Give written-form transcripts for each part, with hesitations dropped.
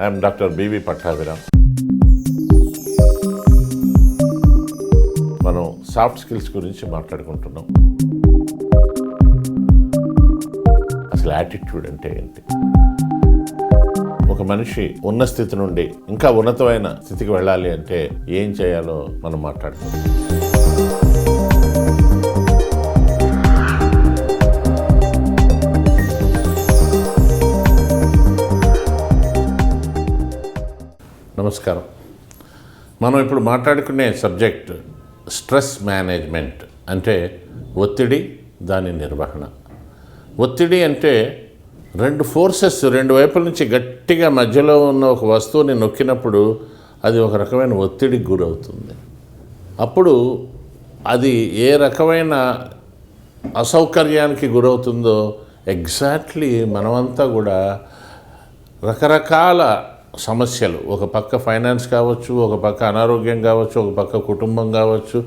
I'm doctor BV Pattabhiram. మనం soft skills గురించి మాట్లాడుకుంటున్నాం. అసలు యాటిట్యూడ్ అంటే ఏంటి? ఒక మనిషి ఉన్న స్థితి నుండి ఇంకా ఉన్నతమైన స్థితికి వెళ్ళాలి అంటే ఏం చేయాలో మనం మాట్లాడుకుంటాం. నమస్కారం. మనం ఇప్పుడు మాట్లాడుకునే సబ్జెక్ట్ స్ట్రెస్ మేనేజ్మెంట్, అంటే ఒత్తిడి, దాని నిర్వహణ. ఒత్తిడి అంటే రెండు ఫోర్సెస్ రెండు వైపుల నుంచి గట్టిగా మధ్యలో ఉన్న ఒక వస్తువుని నొక్కినప్పుడు అది ఒక రకమైన ఒత్తిడికి గురవుతుంది. అప్పుడు అది ఏ రకమైన అసౌకర్యానికి గురవుతుందో ఎగ్జాక్ట్లీ మనమంతా కూడా రకరకాల సమస్యలు, ఒక పక్క ఫైనాన్స్ కావచ్చు, ఒక పక్క అనారోగ్యం కావచ్చు, ఒక పక్క కుటుంబం కావచ్చు,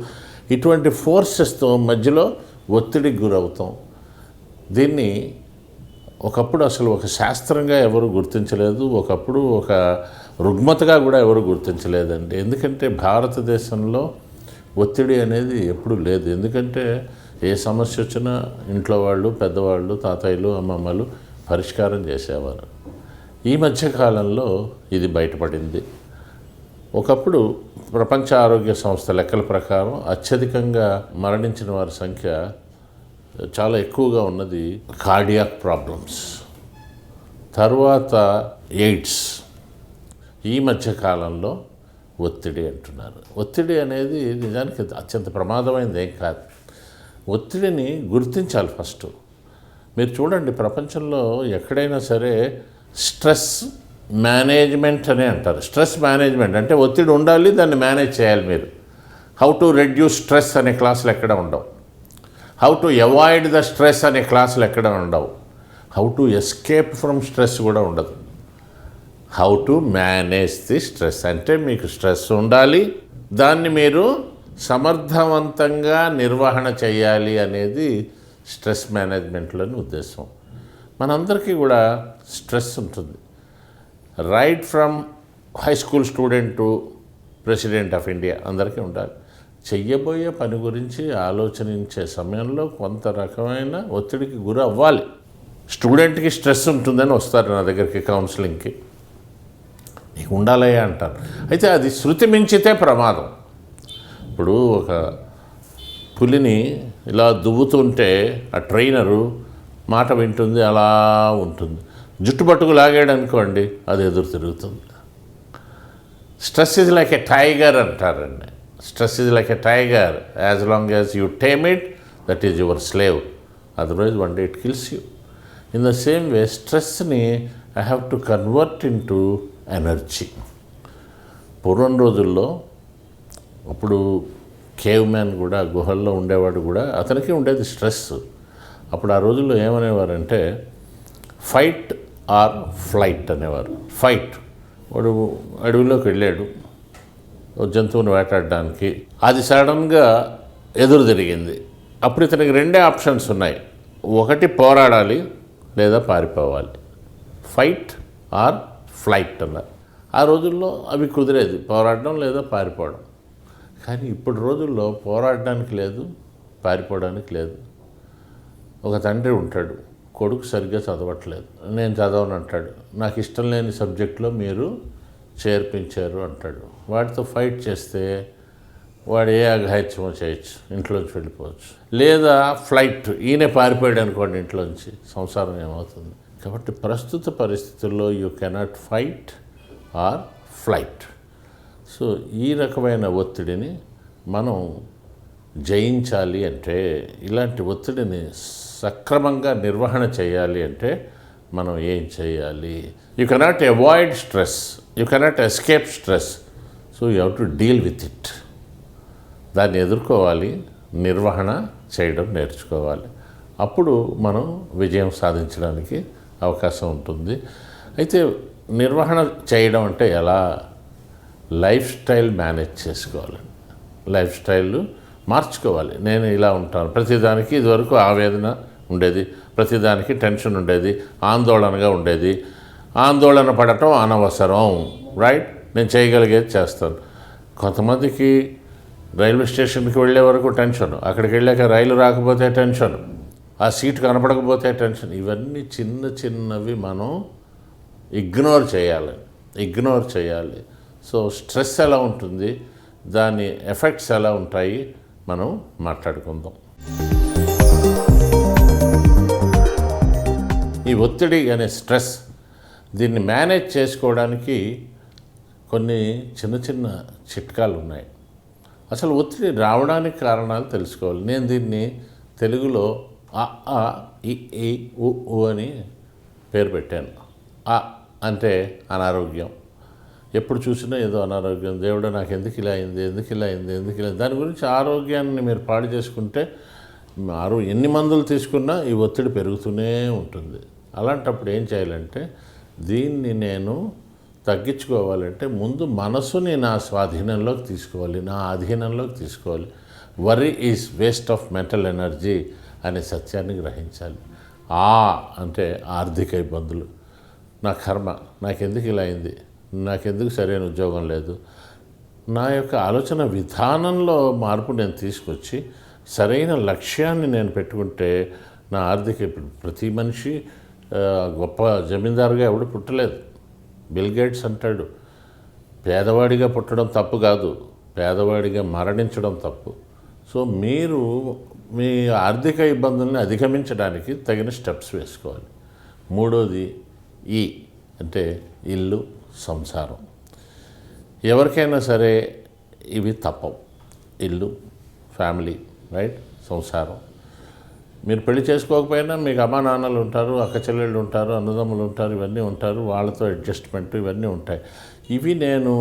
ఇటువంటి ఫోర్సెస్తో మధ్యలో ఒత్తిడికి గురవుతాం. దీన్ని ఒకప్పుడు అసలు ఒక శాస్త్రంగా ఎవరు గుర్తించలేదు, ఒకప్పుడు ఒక రుగ్మతగా కూడా ఎవరు గుర్తించలేదండి. ఎందుకంటే భారతదేశంలో ఒత్తిడి అనేది ఎప్పుడూ లేదు. ఎందుకంటే ఏ సమస్య వచ్చినా ఇంట్లో వాళ్ళు, పెద్దవాళ్ళు, తాతయ్యలు, అమ్మమ్మలు పరిష్కారం చేసేవారు. ఈ మధ్యకాలంలో ఇది బయటపడింది. ఒకప్పుడు ప్రపంచ ఆరోగ్య సంస్థ లెక్కల ప్రకారం అత్యధికంగా మరణించిన వారి సంఖ్య చాలా ఎక్కువగా ఉన్నది కార్డియాక్ ప్రాబ్లమ్స్, తర్వాత ఎయిడ్స్, ఈ మధ్యకాలంలో ఒత్తిడి అంటున్నారు. ఒత్తిడి అనేది నిజానికి అత్యంత ప్రమాదమైనది ఏం కాదు. ఒత్తిడిని గుర్తించాలి ఫస్ట్. మీరు చూడండి, ప్రపంచంలో ఎక్కడైనా సరే స్ట్రెస్ మేనేజ్మెంట్ అనే అంటారు. స్ట్రెస్ మేనేజ్మెంట్ అంటే ఒత్తిడి ఉండాలి, దాన్ని మేనేజ్ చేయాలి. మీరు హౌ టు రెడ్యూస్ స్ట్రెస్ అనే క్లాసులు ఎక్కడ ఉండవు. How to avoid the stress అనే క్లాసులు ఎక్కడ ఉండవు. How to escape from stress కూడా ఉండదు. How to manage the stress అంటే మీకు స్ట్రెస్ ఉండాలి, దాన్ని మీరు సమర్థవంతంగా నిర్వహణ చేయాలి అనేది స్ట్రెస్ మేనేజ్మెంట్లోని ఉద్దేశం. మనందరికీ కూడా స్ట్రెస్ ఉంటుంది. Right from high school student to president of India అందరికీ ఉండాలి. చెయ్యబోయే పని గురించి ఆలోచించే సమయంలో కొంత రకమైన ఒత్తిడికి గురి అవ్వాలి. స్టూడెంట్కి స్ట్రెస్ ఉంటుందని వస్తారు నా దగ్గరికి కౌన్సిలింగ్కి. నీకు ఉండాలయ్యా అంటారు. అయితే అది శృతి మించితే ప్రమాదం. ఇప్పుడు ఒక పులిని ఇలా దువ్వుతుంటే ఆ ట్రైనరు మాట వింటుంది, అలా ఉంటుంది. జుట్టు పట్టుకు లాగాడు అనుకోండి, అది ఎదురు తిరుగుతుంది. Stress is like a tiger అంటారండి. Stress is like a tiger. As long as you tame it, that is your slave. Otherwise one day it kills you. In the same way స్ట్రెస్ని I have to convert into energy. పూర్వం రోజుల్లో అప్పుడు cave man కూడా, గుహల్లో ఉండేవాడు కూడా, అతనికి ఉండేది స్ట్రెస్. అప్పుడు ఆ రోజుల్లో ఏమనేవారంటే ఫైట్ ఆర్ ఫ్లైట్ అనేవారు. ఫైట్, వాడు అడవిలోకి వెళ్ళాడు జంతువుని వేటాడడానికి, అది సడన్గా ఎదురు తిరిగింది. అప్పుడు ఇతనికి రెండే ఆప్షన్స్ ఉన్నాయి, ఒకటి పోరాడాలి లేదా పారిపోవాలి. ఫైట్ ఆర్ ఫ్లైట్ అన్నారు. ఆ రోజుల్లో అవి కుదిరేది, పోరాడడం లేదా పారిపోవడం. కానీ ఇప్పుడు రోజుల్లో పోరాడడానికి లేదు, పారిపోవడానికి లేదు. ఒక తండ్రి ఉంటాడు, కొడుకు సరిగ్గా చదవట్లేదు, నేను చదవను అంటాడు. నాకు ఇష్టం లేని సబ్జెక్టులో మీరు చేర్పించారు అంటాడు. వాడితో ఫైట్ చేస్తే వాడు ఏ అఘాయిత్యమో చేయొచ్చు, ఇంట్లోంచి వెళ్ళిపోవచ్చు. లేదా ఫ్లైట్, ఈయనే పారిపోయాడు అనుకోండి ఇంట్లోంచి, సంసారం ఏమవుతుంది? కాబట్టి ప్రస్తుత పరిస్థితుల్లో you cannot fight or flight. So ఈ రకమైన ఒత్తిడిని మనం జయించాలి అంటే, ఇలాంటి ఒత్తిడిని సక్రమంగా నిర్వహణ చేయాలి అంటే మనం ఏం చేయాలి? You cannot avoid stress, you cannot escape stress, so you have to deal with it. దాన్ని ఎదుర్కోవాలి, నిర్వహణ చేయడం నేర్చుకోవాలి. అప్పుడు మనం విజయం సాధించడానికి అవకాశం ఉంటుంది. అయితే నిర్వహణ చేయడం అంటే ఎలా? లైఫ్ స్టైల్ మేనేజ్ చేసుకోవాలి. లైఫ్ స్టైల్ మార్చుకోవాలి. నేను ఇలా ఉంటాను, ప్రతిదానికి ఇదివరకు ఆవేదన ఉండేది, ప్రతిదానికి టెన్షన్ ఉండేది, ఆందోళనగా ఉండేది. ఆందోళన పడటం అనవసరం, రైట్? నేను చేయగలిగేది చేస్తాను. కొంతమందికి రైల్వే స్టేషన్కి వెళ్ళే వరకు టెన్షన్, అక్కడికి వెళ్ళాక రైలు రాకపోతే టెన్షన్, ఆ సీటు కనపడకపోతే టెన్షన్. ఇవన్నీ చిన్న చిన్నవి మనం ఇగ్నోర్ చేయాలి. సో స్ట్రెస్ ఎలా ఉంటుంది, దాని ఎఫెక్ట్స్ ఎలా ఉంటాయి మనం మాట్లాడుకుందాం. ఈ ఒత్తిడి అనే స్ట్రెస్, దీన్ని మేనేజ్ చేసుకోవడానికి కొన్ని చిన్న చిన్న చిట్కాలు ఉన్నాయి. అసలు ఒత్తిడి రావడానికి కారణాలు తెలుసుకోవాలి. నేను దీన్ని తెలుగులో అ ఆ ఇ ఈ ఉ ఊ అని పేరు పెట్టాను. అ అంటే అనారోగ్యం, ఎప్పుడు చూసినా ఏదో అనారోగ్యం, దేవుడు నాకు ఎందుకు ఇలా అయింది. దాని గురించి ఆరోగ్యాన్ని మీరు పాడు చేసుకుంటే ఎన్ని మందులు తీసుకున్నా ఈ ఒత్తిడి పెరుగుతూనే ఉంటుంది. అలాంటప్పుడు ఏం చేయాలంటే, దీన్ని నేను తగ్గించుకోవాలంటే ముందు మనసుని నా స్వాధీనంలోకి తీసుకోవాలి, నా అధీనంలోకి తీసుకోవాలి. Worry is waste of mental energy అనే సత్యాన్ని గ్రహించాలి. అంటే ఆర్థిక ఇబ్బందులు, నా కర్మ, నాకెందుకు ఇలా అయింది, నాకెందుకు సరైన ఉద్యోగం లేదు, నా యొక్క ఆలోచన విధానంలో మార్పు నేను తీసుకొచ్చి సరైన లక్ష్యాన్ని నేను పెట్టుకుంటే నా ఆర్థిక, ప్రతి మనిషి గొప్ప జమీందారుగా ఎవడు పుట్టలేదు. బిల్ గేట్స్ అంటాడు, పేదవాడిగా పుట్టడం తప్పు కాదు, పేదవాడిగా మరణించడం తప్పు. సో మీరు మీ ఆర్థిక ఇబ్బందుల్ని అధిగమించడానికి తగిన స్టెప్స్ వేసుకోవాలి. మూడోది ఈ అంటే ఇల్లు, సంసారం. ఎవరికైనా సరే ఇవి తప్పవు. ఇల్లు, ఫ్యామిలీ, రైట్, సంసారం. మీరు పెళ్లి చేసుకోకపోయినా మీకు అమ్మా నాన్నలు ఉంటారు, అక్క చెల్లెళ్ళు ఉంటారు, అన్నదమ్ములు ఉంటారు, ఇవన్నీ ఉంటారు. వాళ్ళతో అడ్జస్ట్మెంట్ ఇవన్నీ ఉంటాయి. ఇవి నేను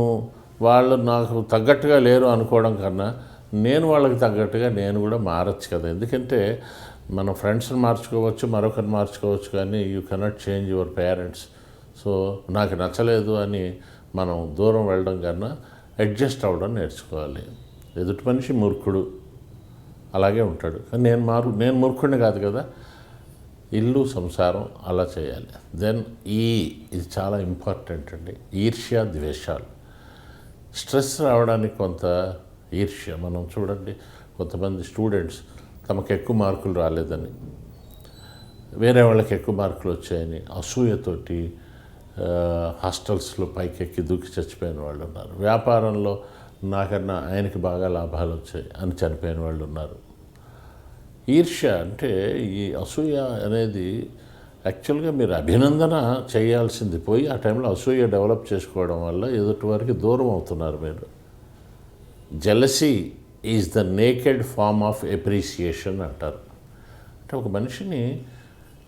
వాళ్ళు నాకు తగ్గట్టుగా లేరు అనుకోవడం కన్నా, నేను వాళ్ళకి తగ్గట్టుగా నేను కూడా మారచ్చు కదా. ఎందుకంటే మన ఫ్రెండ్స్ని మార్చుకోవచ్చు, మరొకరిని మార్చుకోవచ్చు, కానీ you cannot change your parents. So నాకు నచ్చలేదు అని మనం దూరం వెళ్ళడం కన్నా అడ్జస్ట్ అవ్వడం నేర్చుకోవాలి. ఎదుటి మనిషి మూర్ఖుడు, అలాగే ఉంటాడు, కానీ నేను మూర్ఖుడిని కాదు కదా. ఇల్లు, సంసారం అలా చేయాలి. దెన్ ఇది చాలా ఇంపార్టెంట్ అండి. ఈర్ష్య, ద్వేషాలు. స్ట్రెస్ రావడానికి కొంత ఈర్ష్య. మనం చూడండి, కొంతమంది స్టూడెంట్స్ తమకు ఎక్కువ మార్కులు రాలేదని, వేరే వాళ్ళకి ఎక్కువ మార్కులు వచ్చాయని అసూయతోటి హాస్టల్స్లో పైకెక్కి దూకి చచ్చిపోయిన వాళ్ళు ఉన్నారు. వ్యాపారంలో నాకన్నా ఆయనకి బాగా లాభాలు వచ్చాయి అని చనిపోయిన వాళ్ళు ఉన్నారు. ఈర్ష్య అంటే, ఈ అసూయ అనేది యాక్చువల్గా మీరు అభినందన చేయాల్సింది పోయి ఆ టైంలో అసూయ డెవలప్ చేసుకోవడం వల్ల ఎదుటి వారికి దూరం అవుతున్నారు మీరు. Jealousy is the naked form of appreciation అంటారు. అంటే ఒక మనిషిని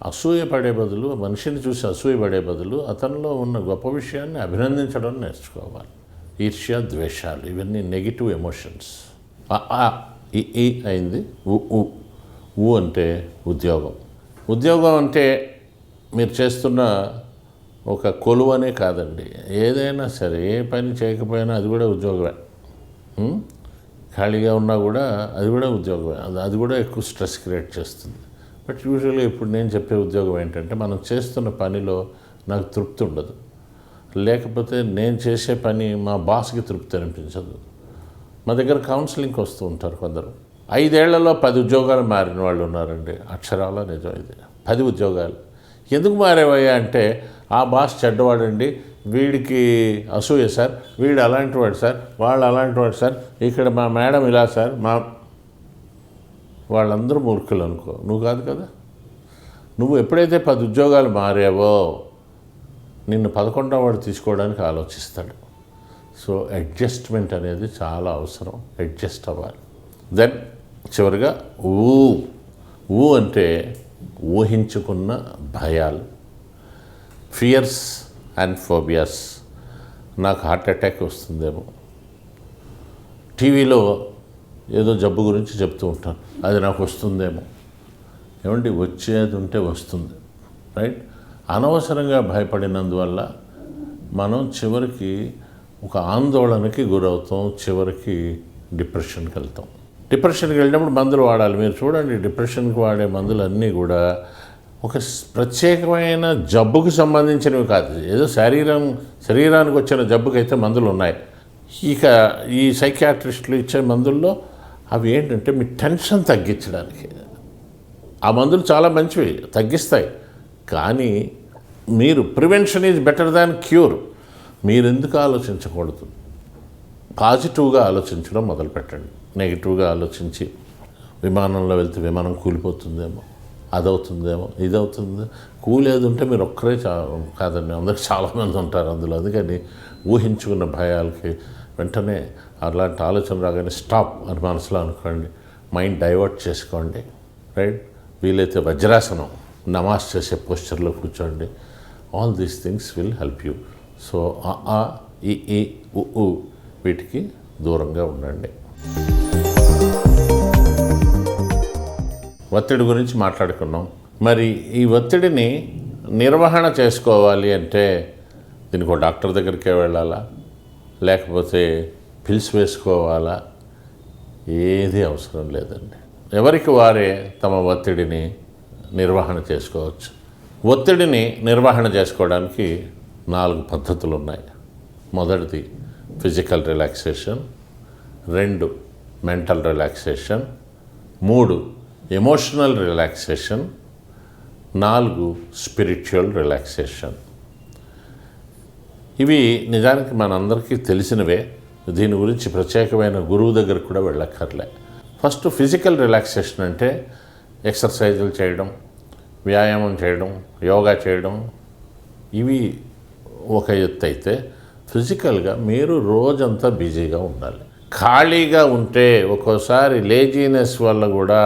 అసూయపడే బదులు, మనిషిని చూసి అసూయపడే బదులు అతనిలో ఉన్న గొప్ప విషయాన్ని అభినందించడం నేర్చుకోవాలి. ఈర్ష్య, ద్వేషాలు ఇవన్నీ నెగిటివ్ ఎమోషన్స్. ఈ అయింది. ఊ అంటే ఉద్యోగం. ఉద్యోగం అంటే మీరు చేస్తున్న ఒక కొలువనే కాదండి. ఏదైనా సరే, ఏ పని చేయకపోయినా అది కూడా ఉద్యోగమే. ఖాళీగా ఉన్నా కూడా అది కూడా ఉద్యోగమే. అది కూడా ఎక్కువ స్ట్రెస్ క్రియేట్ చేస్తుంది. బట్ యూజువల్గా ఇప్పుడు నేను చెప్పే ఉద్యోగం ఏంటంటే, మనం చేస్తున్న పనిలో నాకు తృప్తి ఉండదు, లేకపోతే నేను చేసే పని మా బాస్కి తృప్తి అనిపించదు. మా దగ్గర కౌన్సిలింగ్కి వస్తూ ఉంటారు కొందరు. 5 ఏళ్లలో 10 ఉద్యోగాలు మారిన వాళ్ళు ఉన్నారండి. అక్షరాల నిజం ఇది. 10 ఉద్యోగాలు. ఎందుకు మారేవయ్యా అంటే, ఆ బాస్ చెడ్డవాడండి, వీడికి అసూయ సార్, వీడు అలాంటి వాడు సార్, వాళ్ళు అలాంటి వాడు సార్, ఇక్కడ మా మేడం ఇలా సార్, వాళ్ళందరూ మూర్ఖులు అనుకో, నువ్వు కాదు కదా. నువ్వు ఎప్పుడైతే 10 ఉద్యోగాలు మారావో నిన్ను 11వ వాడు తీసుకోవడానికి ఆలోచిస్తాడు. సో అడ్జస్ట్మెంట్ అనేది చాలా అవసరం. అడ్జస్ట్ అవ్వాలి. దెన్ చివరిగా ఊ అంటే ఊహించుకున్న భయాలు, ఫియర్స్ అండ్ ఫోబియాస్. నాకు హార్ట్ అటాక్ వస్తుందేమో, టీవీలో ఏదో జబ్బు గురించి చెప్తూ ఉంటాను, అది నాకు వస్తుందేమో. ఏమండి, వచ్చేది ఉంటే వస్తుంది, రైట్? అనవసరంగా భయపడినందువల్ల మనం చివరికి ఒక ఆందోళనకి గురవుతాం, చివరికి డిప్రెషన్కి వెళ్తాం. డిప్రెషన్కి వెళ్ళినప్పుడు మందులు వాడాలి. మీరు చూడండి, డిప్రెషన్కి వాడే మందులన్నీ కూడా ఒక ప్రత్యేకమైన జబ్బుకు సంబంధించినవి కాదు. ఏదో శరీరానికి వచ్చిన జబ్బుకైతే మందులు ఉన్నాయి. ఇక ఈ సైకియాట్రిస్టులు ఇచ్చే మందుల్లో అవి ఏంటంటే మీ టెన్షన్ తగ్గించడానికి. ఆ మందులు చాలా మంచివి, తగ్గిస్తాయి. కానీ మీరు prevention is better than cure. మీరు ఎందుకు ఆలోచించకూడదు? పాజిటివ్గా ఆలోచించడం మొదలుపెట్టండి. నెగిటివ్గా ఆలోచించి విమానంలో వెళ్తే విమానం కూలిపోతుందేమో, అదవుతుందేమో, ఇదవుతుంది. కూలేది ఉంటే మీరు ఒక్కరే కాదండి, అందరికి చాలామంది ఉంటారు అందులో. అందుకని ఊహించుకున్న భయాలకి వెంటనే అలాంటి ఆలోచన రాగానే స్టాప్ అని మనసులో అనుకోండి. మైండ్ డైవర్ట్ చేసుకోండి. రైట్? వీలైతే వజ్రాసనం, నమాజ్ చేసే పోస్చర్లో కూర్చోండి. All these things will help you. So ఆ ఈ ఉ వీటికి దూరంగా ఉండండి. ఒత్తిడి గురించి మాట్లాడుకున్నాం. మరి ఈ ఒత్తిడిని నిర్వహణ చేసుకోవాలి అంటే దీనికి ఒక డాక్టర్ దగ్గరికే వెళ్ళాలా, లేకపోతే పిల్స్ వేసుకోవాలా? ఏది అవసరం లేదండి. ఎవరికి వారే తమ ఒత్తిడిని నిర్వహణ చేసుకోవచ్చు. ఒత్తిడిని నిర్వహణ చేసుకోవడానికి 4 పద్ధతులు ఉన్నాయి. మొదటిది physical relaxation, 2 mental relaxation, 3 emotional relaxation, 4 spiritual relaxation. ఇవి నిజానికి మనందరికీ తెలిసినవే. దీని గురించి ప్రత్యేకమైన గురువు దగ్గర కూడా వెళ్ళక్కర్లే. ఫస్ట్ ఫిజికల్ రిలాక్సేషన్ అంటే ఎక్సర్సైజులు చేయడం, వ్యాయామం చేయడం, యోగా చేయడం. ఇవి ఒక ఎత్తు అయితే, ఫిజికల్గా మీరు రోజంతా బిజీగా ఉండాలి. ఖాళీగా ఉంటే ఒక్కోసారి లేజీనెస్ వల్ల కూడా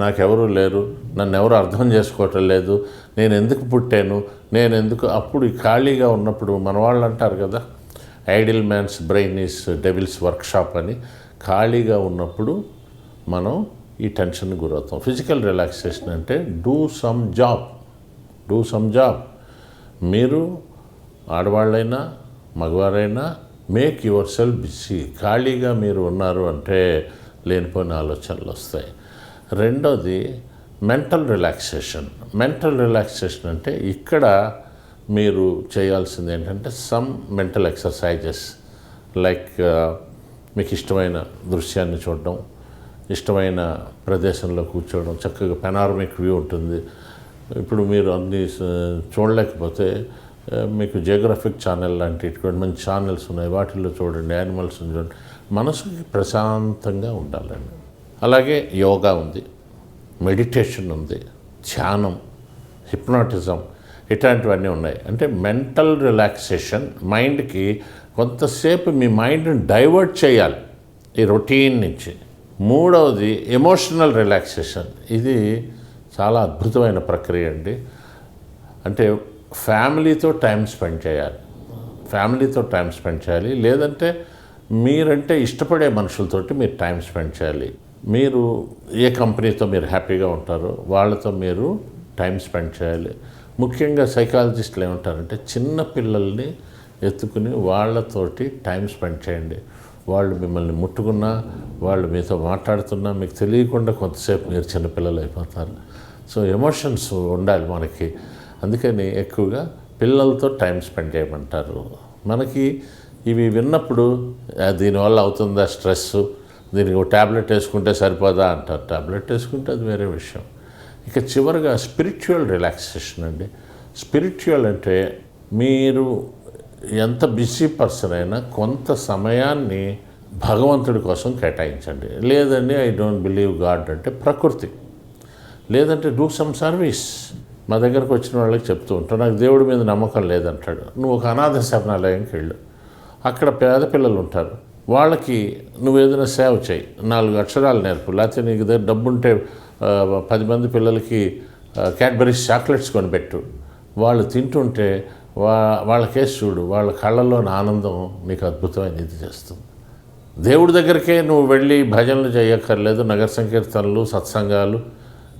నాకెవరూ లేరు, నన్ను ఎవరు అర్థం చేసుకోవటం లేదు, నేను ఎందుకు పుట్టాను, నేను ఎందుకు, అప్పుడు ఈ ఖాళీగా ఉన్నప్పుడు మన వాళ్ళు అంటారు కదా, idle man's brain is devil's workshop అని. ఖాళీగా ఉన్నప్పుడు మనం ఈ టెన్షన్కి గురవుతాం. ఫిజికల్ రిలాక్సేషన్ అంటే డూ సమ్ జాబ్. మీరు ఆడవాళ్ళైనా మగవారైనా మేక్ యువర్ సెల్ఫ్ బిజీ. ఖాళీగా మీరు ఉన్నారు అంటే లేనిపోయిన ఆలోచనలు వస్తాయి. రెండోది మెంటల్ రిలాక్సేషన్ అంటే ఇక్కడ మీరు చేయాల్సింది ఏంటంటే సమ్ మెంటల్ ఎక్సర్సైజెస్ లైక్ మీకు ఇష్టమైన దృశ్యాన్ని చూడడం, ఇష్టమైన ప్రదేశంలో కూర్చోవడం, చక్కగా పెనారమిక్ వ్యూ ఉంటుంది. ఇప్పుడు మీరు అన్ని చూడలేకపోతే మీకు జియోగ్రఫిక్ ఛానల్ లాంటి ఇటువంటి మంచి ఛానల్స్ ఉన్నాయి, వాటిల్లో చూడండి, యానిమల్స్ చూడండి. మనసుకి ప్రశాంతంగా ఉండాలండి. అలాగే యోగా ఉంది, మెడిటేషన్ ఉంది, ధ్యానం, హిప్నాటిజం, ఇట్లాంటివన్నీ ఉన్నాయి. అంటే మెంటల్ రిలాక్సేషన్, మైండ్కి కొంతసేపు మీ మైండ్ని డైవర్ట్ చేయాలి ఈ రొటీన్ నుంచి. మూడవది ఎమోషనల్ రిలాక్సేషన్. ఇది చాలా అద్భుతమైన ప్రక్రియ అండి. అంటే ఫ్యామిలీతో టైం స్పెండ్ చేయాలి, లేదంటే మీరంటే ఇష్టపడే మనుషులతోటి మీరు టైం స్పెండ్ చేయాలి. మీరు ఏ కంపెనీతో మీరు హ్యాపీగా ఉంటారో వాళ్ళతో మీరు టైం స్పెండ్ చేయాలి. ముఖ్యంగా సైకాలజిస్టులు ఏమంటారంటే చిన్న పిల్లల్ని ఎత్తుకుని వాళ్ళతోటి టైం స్పెండ్ చేయండి. వాళ్ళు మిమ్మల్ని ముట్టుకున్నా, వాళ్ళు మీతో మాట్లాడుతున్నా మీకు తెలియకుండా కొంతసేపు మీరు చిన్నపిల్లలు అయిపోతారు. సో ఎమోషన్స్ ఉండాలి మనకి. అందుకని ఎక్కువగా పిల్లలతో టైం స్పెండ్ చేయమంటారు. మనకి ఇవి విన్నప్పుడు దీనివల్ల అవుతుందా స్ట్రెస్, దీనికి ఒక ట్యాబ్లెట్ వేసుకుంటే సరిపోదా అంటారు. ట్యాబ్లెట్ వేసుకుంటే అది వేరే విషయం. ఇక చివరిగా స్పిరిచువల్ రిలాక్సేషన్ అండి. స్పిరిచువల్ అంటే మీరు ఎంత బిజీ పర్సన్ అయినా కొంత సమయాన్ని భగవంతుడి కోసం కేటాయించండి. లేదండి ఐ డోంట్ బిలీవ్ గాడ్ అంటే ప్రకృతి, లేదంటే డూ సమ్ సర్వీస్. మా దగ్గరకు వచ్చిన వాళ్ళకి చెప్తూ ఉంటాను, నాకు దేవుడి మీద నమ్మకం లేదంటాడు. నువ్వు ఒక అనాథ శరణాలయంకి వెళ్ళు, అక్కడ పేద పిల్లలు ఉంటారు, వాళ్ళకి నువ్వు ఏదైనా సేవ చేయి, 4 అక్షరాలు నేర్పు. లేకపోతే నీకు దగ్గర డబ్బుంటే 10 మంది పిల్లలకి క్యాడ్బరీస్ చాక్లెట్స్ కొనిపెట్టు. వాళ్ళు తింటుంటే వాళ్ళకేసి చూడు, వాళ్ళ కళ్ళల్లోని ఆనందం నీకు అద్భుతమైన ఇది చేస్తుంది. దేవుడి దగ్గరికే నువ్వు వెళ్ళి భజనలు చేయక్కర్లేదు, నగర సంకీర్తనలు, సత్సంగాలు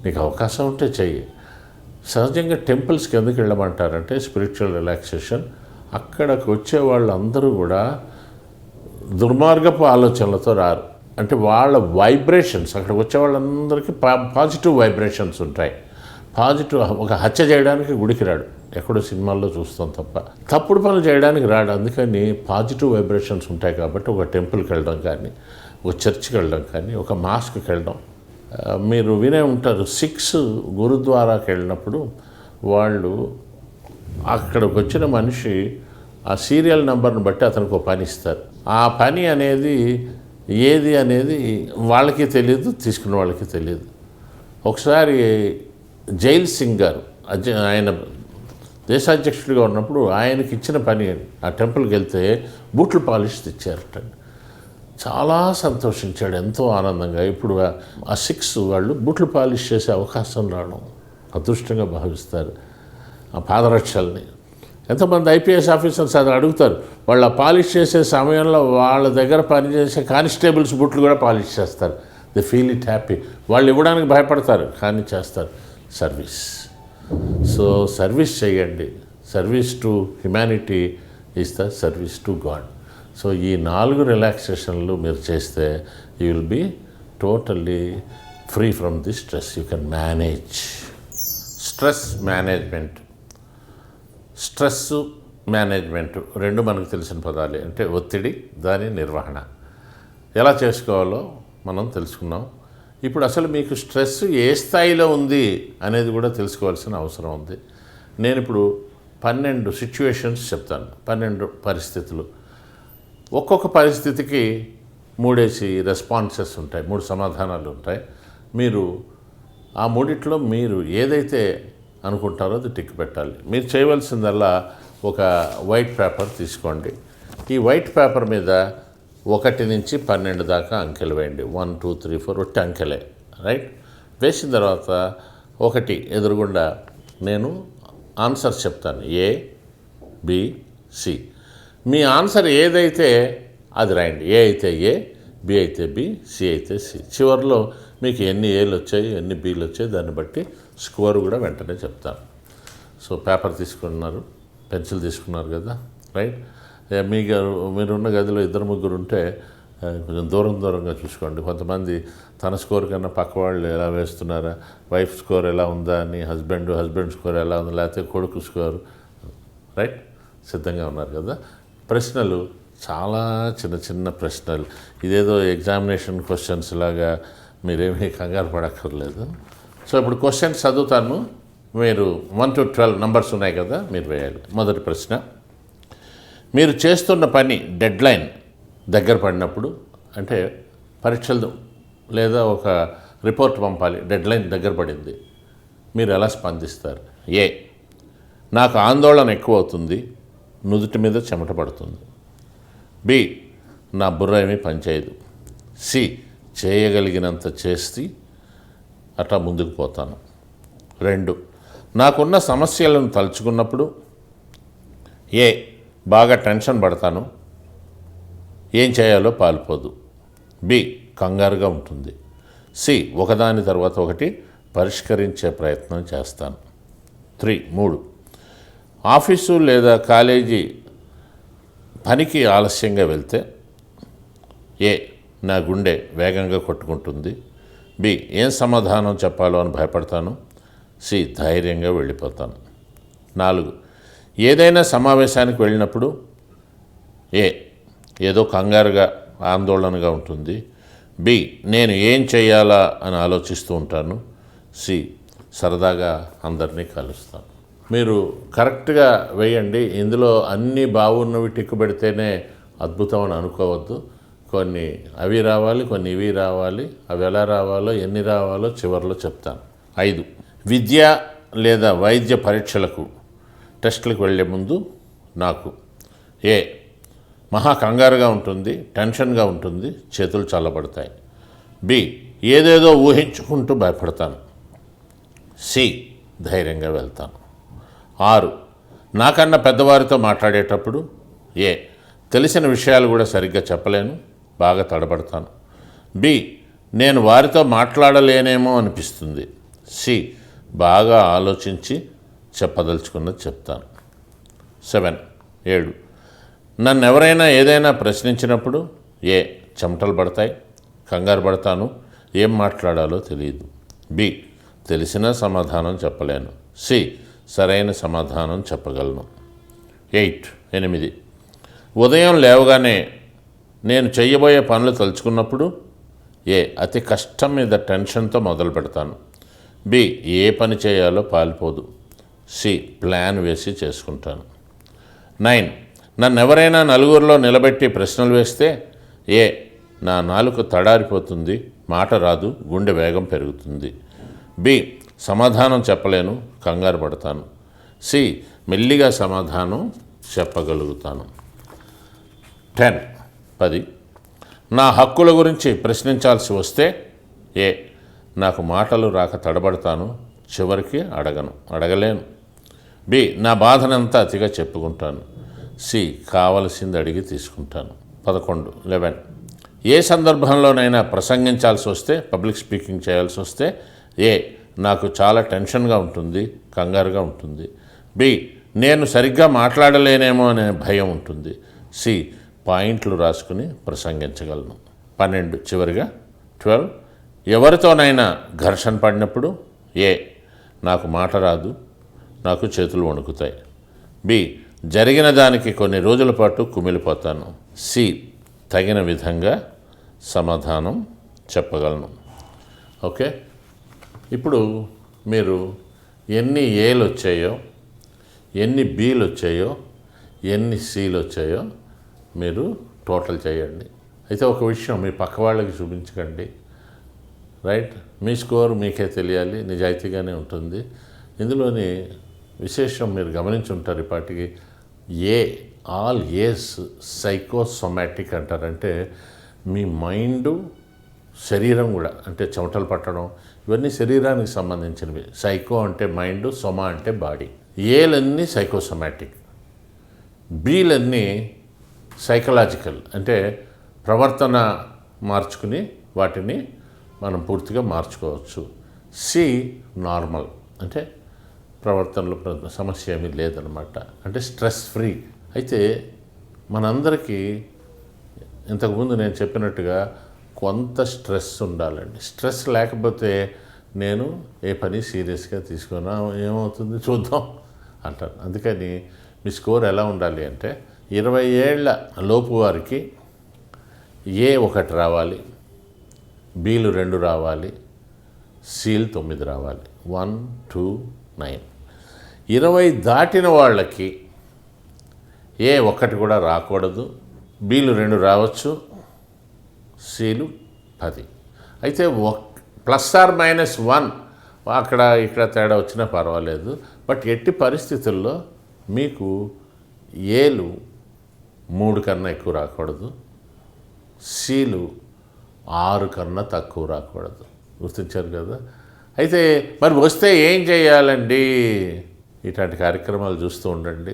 నీకు అవకాశం ఉంటే చెయ్యి. సహజంగా టెంపుల్స్కి ఎందుకు వెళ్ళమంటారంటే స్పిరిచువల్ రిలాక్సేషన్. అక్కడికి వచ్చే వాళ్ళందరూ కూడా దుర్మార్గపు ఆలోచనలతో రారు. అంటే వాళ్ళ వైబ్రేషన్స్, అక్కడికి వచ్చే వాళ్ళందరికీ పాజిటివ్ వైబ్రేషన్స్ ఉంటాయి. పాజిటివ్, ఒక హత్య చేయడానికి గుడికి రాడు, ఎక్కడో సినిమాల్లో చూస్తాం తప్ప. తప్పుడు పనులు చేయడానికి రాడు. అందుకని పాజిటివ్ వైబ్రేషన్స్ ఉంటాయి కాబట్టి ఒక టెంపుల్కి వెళ్ళడం కానీ, ఒక చర్చ్కి వెళ్ళడం కానీ, ఒక మాస్క్కి వెళ్ళడం. మీరు వినే ఉంటారు, సిక్స్ గురుద్వారాకి వెళ్ళినప్పుడు వాళ్ళు అక్కడికి వచ్చిన మనిషి ఆ సీరియల్ నెంబర్ని బట్టి అతనికి ఒక పని ఇస్తారు. ఆ పని అనేది ఏది అనేది వాళ్ళకి తెలియదు, తీసుకున్న వాళ్ళకి తెలియదు. ఒకసారి జైల్ సింగ్ గారు ఆయన దేశాధ్యక్షుడిగా ఉన్నప్పుడు ఆయనకి ఇచ్చిన పని, ఆ టెంపుల్కి వెళ్తే బూట్లు పాలిష్ తెచ్చారట. చాలా సంతోషించాడు, ఎంతో ఆనందంగా. ఇప్పుడు ఆ సిక్స్ వాళ్ళు బూట్లు పాలిష్ చేసే అవకాశం రావడం అదృష్టంగా భావిస్తారు. ఆ పాదరక్షల్ని ఎంతోమంది ఐపీఎస్ ఆఫీసర్స్ అది అడుగుతారు. వాళ్ళు ఆ పాలిష్ చేసే సమయంలో వాళ్ళ దగ్గర పనిచేసే కానిస్టేబుల్స్ బూట్లు కూడా పాలిష్ చేస్తారు. They feel it happy. వాళ్ళు ఇవ్వడానికి భయపడతారు కానీ చేస్తారు. సర్వీస్. సో సర్వీస్ చేయండి. Service to humanity is the service to God. So ఈ 4 రిలాక్సేషన్లు మీరు చేస్తే you will be totally free from the stress. You can manage. Stress management, stress management రెండు మనకు తెలిసిన పదాలే. అంటే ఒత్తిడి, దాని నిర్వహణ ఎలా చేసుకోవాలో మనం తెలుసుకున్నాం. ఇప్పుడు అసలు మీకు స్ట్రెస్ ఏ స్థాయిలో ఉంది అనేది కూడా తెలుసుకోవాల్సిన అవసరం ఉంది. నేను ఇప్పుడు 12 సిచ్యువేషన్స్ చెప్తాను, 12 పరిస్థితులు. ఒక్కొక్క పరిస్థితికి 3 రెస్పాన్సెస్ ఉంటాయి, 3 సమాధానాలు ఉంటాయి. మీరు ఆ మూడిట్లో మీరు ఏదైతే అనుకుంటారో అది టిక్ పెట్టాలి. మీరు చేయవలసిందల్లా ఒక వైట్ పేపర్ తీసుకోండి. ఈ వైట్ పేపర్ మీద 1 నుంచి 12 దాకా అంకెలు వేయండి. 1 2 3 4 ఒట్టి అంకెలే, రైట్? వేసిన తర్వాత 1 ఎదురుగుండా నేను ఆన్సర్ చెప్తాను, ఏ, బి, సి. మీ ఆన్సర్ ఏదైతే అది రాయండి. ఏ అయితే ఏ, బి అయితే బి, సి అయితే సి. చివరిలో మీకు ఎన్ని ఏలు వచ్చాయి, ఎన్ని బీలు వచ్చాయి, దాన్ని బట్టి స్కోర్ కూడా వెంటనే చెప్తాను. సో పేపర్ తీసుకున్నారు, పెన్సిల్ తీసుకున్నారు కదా, రైట్? మీరున్న గదిలో 2-3 ఉంటే కొంచెం దూరంగా చూసుకోండి. కొంతమంది తన స్కోర్ కన్నా పక్క వాళ్ళు ఎలా వేస్తున్నారా, వైఫ్ స్కోర్ ఎలా ఉందా అని, హస్బెండ్ స్కోర్ ఎలా ఉందా, లేకపోతే కొడుకు స్కోర్, రైట్? సిద్ధంగా ఉన్నారు కదా. ప్రశ్నలు చాలా చిన్న ప్రశ్నలు. ఇదేదో ఎగ్జామినేషన్ క్వశ్చన్స్ లాగా మీరేమీ కంగారు పడక్కర్లేదు. సో ఇప్పుడు క్వశ్చన్స్ చదువుతాను, మీరు 1 to 12 నంబర్స్ ఉన్నాయి కదా, మీరు వేయాలి. మొదటి ప్రశ్న, మీరు చేస్తున్న పని డెడ్లైన్ దగ్గర పడినప్పుడు, అంటే పరీక్షలు లేదా ఒక రిపోర్ట్ పంపాలి, డెడ్లైన్ దగ్గర పడింది, మీరు ఎలా స్పందిస్తారు? ఏ, నాకు ఆందోళన ఎక్కువ అవుతుంది, నుదుటి మీద చెమట పడుతుంది. బి, నా బుర్ర ఏమీ పనిచేయదు. సి, చేయగలిగినంత చేసి అట్లా ముందుకు పోతాను. 2, నాకున్న సమస్యలను తలుచుకున్నప్పుడు ఏ, బాగా టెన్షన్ పడతాను, ఏం చేయాలో పాలుపోదు. బి, కంగారుగా ఉంటుంది. సి, ఒకదాని తర్వాత ఒకటి పరిష్కరించే ప్రయత్నం చేస్తాను. 3, ఆఫీసు లేదా కాలేజీ పనికి ఆలస్యంగా వెళ్తే ఏ, నా గుండె వేగంగా కొట్టుకుంటుంది. బి, ఏం సమాధానం చెప్పాలో అని భయపడతాను. సి, ధైర్యంగా వెళ్ళిపోతాను. 4, ఏదైనా సమావేశానికి వెళ్ళినప్పుడు ఏ, ఏదో కంగారుగా ఆందోళనగా ఉంటుంది. బి, నేను ఏం చేయాలా అని ఆలోచిస్తూ ఉంటాను. సి, సరదాగా అందరినీ కలుస్తాను. మీరు కరెక్ట్గా వేయండి. ఇందులో అన్నీ బాగున్నవి టిక్కు పెడితేనే అద్భుతం అని అనుకోవద్దు. కొన్ని అవి రావాలి, కొన్ని ఇవి రావాలి. అవి ఎలా రావాలో, ఎన్ని రావాలో చివరిలో చెప్తాను. 5, విద్య లేదా వైద్య పరీక్షలకు, టెస్టులకు వెళ్ళే ముందు నాకు ఏ, మహా కంగారుగా ఉంటుంది, టెన్షన్గా ఉంటుంది, చేతులు చల్లబడతాయి. బి, ఏదేదో ఊహించుకుంటూ భయపడతాను. సి, ధైర్యంగా వెళ్తాను. 6, నాకన్నా పెద్దవారితో మాట్లాడేటప్పుడు ఏ, తెలిసిన విషయాలు కూడా సరిగ్గా చెప్పలేను, బాగా తడబడతాను. బి, నేను వారితో మాట్లాడలేనేమో అనిపిస్తుంది. సి, బాగా ఆలోచించి చెప్పదలుచుకున్నది చెప్తాను. 7, నన్ను ఎవరైనా ఏదైనా ప్రశ్నించినప్పుడు ఏ, చెమటలు పడతాయి, కంగారు పడతాను, ఏం మాట్లాడాలో తెలియదు. బి, తెలిసిన సమాధానం చెప్పలేను. సి సరైన సమాధానం చెప్పగలను. 8 ఉదయం లేవగానే నేను చేయబోయే పనులు తలుచుకున్నప్పుడు ఏ అతి కష్టం మీద టెన్షన్తో మొదలు పెడతాను. బి ఏ పని చేయాలో పాలిపోదు. సి ప్లాన్ వేసి చేసుకుంటాను. 9 నన్ను ఎవరైనా నలుగురిలో నిలబెట్టి ప్రశ్నలు వేస్తే ఏ నా నాలుక తడారిపోతుంది, మాట రాదు, గుండె వేగం పెరుగుతుంది. బి సమాధానం చెప్పలేను, కంగారు పడతాను. సి మెల్లిగా సమాధానం చెప్పగలుగుతాను. 10 నా హక్కుల గురించి ప్రశ్నించాల్సి వస్తే ఏ నాకు మాటలు రాక తడబడతాను, చివరికి అడగలేను. బి నా బాధనంతా అతిగా చెప్పుకుంటాను. సి కావలసింది అడిగి తీసుకుంటాను. 11 ఏ సందర్భంలోనైనా ప్రసంగించాల్సి వస్తే, పబ్లిక్ స్పీకింగ్ చేయాల్సి వస్తే ఏ నాకు చాలా టెన్షన్గా ఉంటుంది, కంగారుగా ఉంటుంది. బి నేను సరిగ్గా మాట్లాడలేనేమో అనే భయం ఉంటుంది. సి పాయింట్లు రాసుకుని ప్రసంగించగలను. 12 ఎవరితోనైనా ఘర్షణ పడినప్పుడు ఏ నాకు మాట రాదు, నాకు చేతులు వణుకుతాయి. బి జరిగిన దానికి కొన్ని రోజుల పాటు కుమిలిపోతాను. సి తగిన విధంగా సమాధానం చెప్పగలను. ఓకే, ఇప్పుడు మీరు ఎన్ని ఏలు వచ్చాయో, ఎన్ని బీలు వచ్చాయో, ఎన్ని సీలు వచ్చాయో మీరు టోటల్ చేయండి. అయితే ఒక విషయం మీ పక్క వాళ్ళకి చూపించకండి, రైట్? మీ స్కోర్ మీకే తెలియాలి, నిజాయితీగానే ఉంటుంది. ఇందులోని విశేషం మీరు గమనించుంటారు ఇప్పటికి. ఆల్ ఏస్ సైకోసొమాటిక్ అంటారంటే మీ మైండు, శరీరం కూడా, అంటే చెమటలు పట్టడం, ఇవన్నీ శరీరానికి సంబంధించినవి. సైకో అంటే మైండ్, సొమా అంటే బాడీ. ఏలన్నీ సైకోసొమాటిక్, బీలన్నీ సైకలాజికల్, అంటే ప్రవర్తన మార్చుకుని వాటిని మనం పూర్తిగా మార్చుకోవచ్చు. సి నార్మల్, అంటే ప్రవర్తనలో సమస్య ఏమీ లేదనమాట, అంటే స్ట్రెస్ ఫ్రీ. అయితే మనందరికీ ఇంతకుముందు నేను చెప్పినట్టుగా కొంత స్ట్రెస్ ఉండాలండి. స్ట్రెస్ లేకపోతే నేను ఏ పని సీరియస్గా తీసుకున్నా ఏమవుతుంది చూద్దాం అంటాను. అందుకని మీ స్కోర్ ఎలా ఉండాలి అంటే 20 ఏళ్ల లోపు వారికి A1 రావాలి, బీలు 2 రావాలి, సీలు 9 రావాలి. 1, 2, 9. 20 దాటిన వాళ్ళకి A1 కూడా రాకూడదు, బీలు 2 రావచ్చు, సీలు 10. అయితే ±1 అక్కడ ఇక్కడ తేడా వచ్చినా పర్వాలేదు. బట్ ఎట్టి పరిస్థితుల్లో మీకు ఏలు 3 కన్నా ఎక్కువ రాకూడదు, సీలు 6 కన్నా తక్కువ రాకూడదు. గుర్తించారు కదా? అయితే మరి వస్తే ఏం చేయాలండి? ఇట్లాంటి కార్యక్రమాలు చూస్తూ ఉండండి.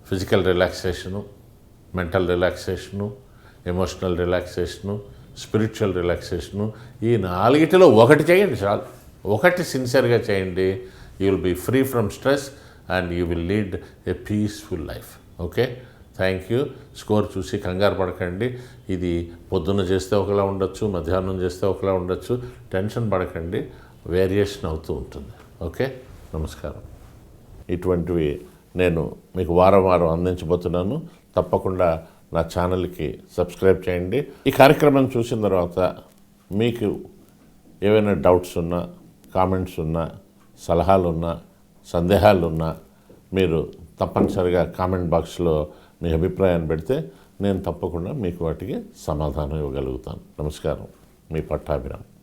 Physical relaxation, mental relaxation, emotional relaxation, spiritual relaxation, ఈ 4 ఒకటి చేయండి చాలు. ఒకటి సిన్సియర్గా చేయండి. You will be free from stress and you will lead a peaceful life. Okay, thank you. Score చూసి కంగారు పడకండి. ఇది పొద్దున్న చేస్తే ఒకలా ఉండొచ్చు, మధ్యాహ్నం చేస్తే ఒకలా ఉండొచ్చు. టెన్షన్ పడకండి, వేరియేషన్ అవుతూ ఉంటుంది. ఓకే, నమస్కారం. ఇటువంటివి నేను మీకు వారం వారం అందించబోతున్నాను. తప్పకుండా నా ఛానల్కి సబ్స్క్రైబ్ చేయండి. ఈ కార్యక్రమం చూసిన తర్వాత మీకు ఏవైనా డౌట్స్ ఉన్నా, కామెంట్స్ ఉన్నా, సలహాలు ఉన్నా, సందేహాలు ఉన్నా మీరు తప్పనిసరిగా కామెంట్ బాక్స్లో మీ అభిప్రాయాన్ని పెడితే నేను తప్పకుండా మీకు వాటికి సమాధానం ఇవ్వగలుగుతాను. నమస్కారం, మీ పట్టాభిరామ్.